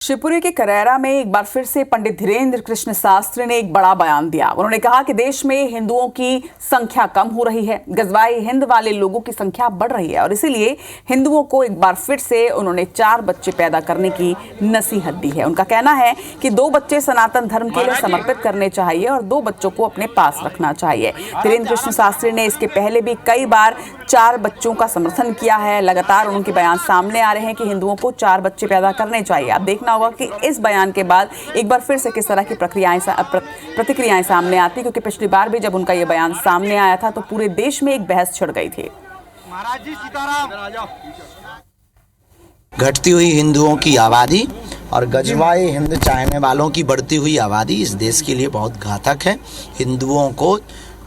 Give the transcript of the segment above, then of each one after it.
शिवपुरी के करैरा में एक बार फिर से पंडित धीरेन्द्र कृष्ण शास्त्री ने एक बड़ा बयान दिया। उन्होंने कहा कि देश में हिंदुओं की संख्या कम हो रही है, गजवाए हिंद वाले लोगों की संख्या बढ़ रही है और इसीलिए हिंदुओं को एक बार फिर से उन्होंने 4 बच्चे पैदा करने की नसीहत दी है। उनका कहना है कि 2 बच्चे सनातन धर्म के लिए समर्पित करने चाहिए और 2 बच्चों को अपने पास रखना चाहिए। धीरेन्द्र कृष्ण शास्त्री ने इसके पहले भी कई बार 4 बच्चों का समर्थन किया है। लगातार उनके बयान सामने आ रहे हैं कि हिंदुओं को 4 बच्चे पैदा करने चाहिए। आप देखना होगा कि इस बयान के बाद एक बार फिर से किस तरह की प्रतिक्रियाएं सामने आती, क्योंकि पिछली बार भी जब उनका ये बयान सामने आया था तो पूरे देश में एक बहस छिड़ गई थी। महाराज जी सीताराम। घटती हुई हिंदुओं की आबादी और गजवाए हिंद चाहने वालों की बढ़ती हुई आबादी इस देश के लिए बहुत घातक है। हिंदुओं को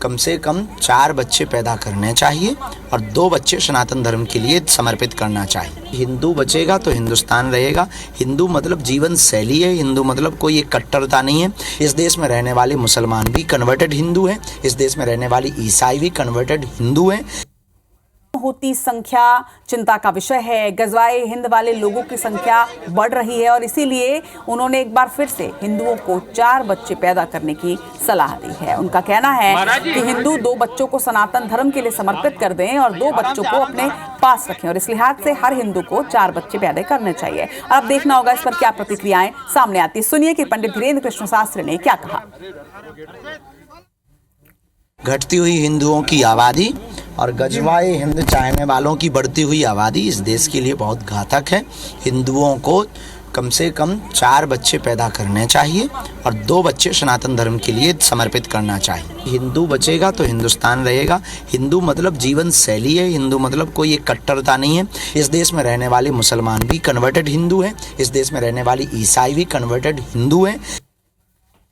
कम से कम 4 बच्चे पैदा करने चाहिए और 2 बच्चे सनातन धर्म के लिए समर्पित करना चाहिए। हिंदू बचेगा तो हिंदुस्तान रहेगा। हिंदू मतलब जीवन शैली है, हिंदू मतलब कोई एक कट्टरता नहीं है। इस देश में रहने वाले मुसलमान भी कन्वर्टेड हिंदू हैं, इस देश में रहने वाली ईसाई भी कन्वर्टेड हिंदू हैं। होती संख्या चिंता का विषय है। गजवाए हिंद वाले लोगों की संख्या बढ़ रही है और इसीलिए उन्होंने एक बार फिर से हिंदुओं को 4 बच्चे पैदा करने की सलाह दी है। उनका कहना है कि हिंदू 2 बच्चों को सनातन धर्म के लिए समर्पित कर दें और 2 बच्चों को अपने पास रखें और इस लिहाज से हर हिंदू को 4 बच्चे पैदा करने चाहिए। और अब देखना होगा इस पर क्या प्रतिक्रियाएं सामने आती। सुनिए कि पंडित धीरेन्द्र कृष्ण शास्त्री ने क्या कहा। घटती हुई हिंदुओं की आबादी और गजवाए हिंद चाहने वालों की बढ़ती हुई आबादी इस देश के लिए बहुत घातक है। हिंदुओं को कम से कम 4 बच्चे पैदा करने चाहिए और 2 बच्चे सनातन धर्म के लिए समर्पित करना चाहिए। हिंदू बचेगा तो हिंदुस्तान रहेगा। हिंदू मतलब जीवन शैली है, हिंदू मतलब कोई एक कट्टरता नहीं है। इस देश में रहने वाले मुसलमान भी कन्वर्टेड हिंदू हैं, इस देश में रहने वाली ईसाई भी कन्वर्टेड हिंदू हैं।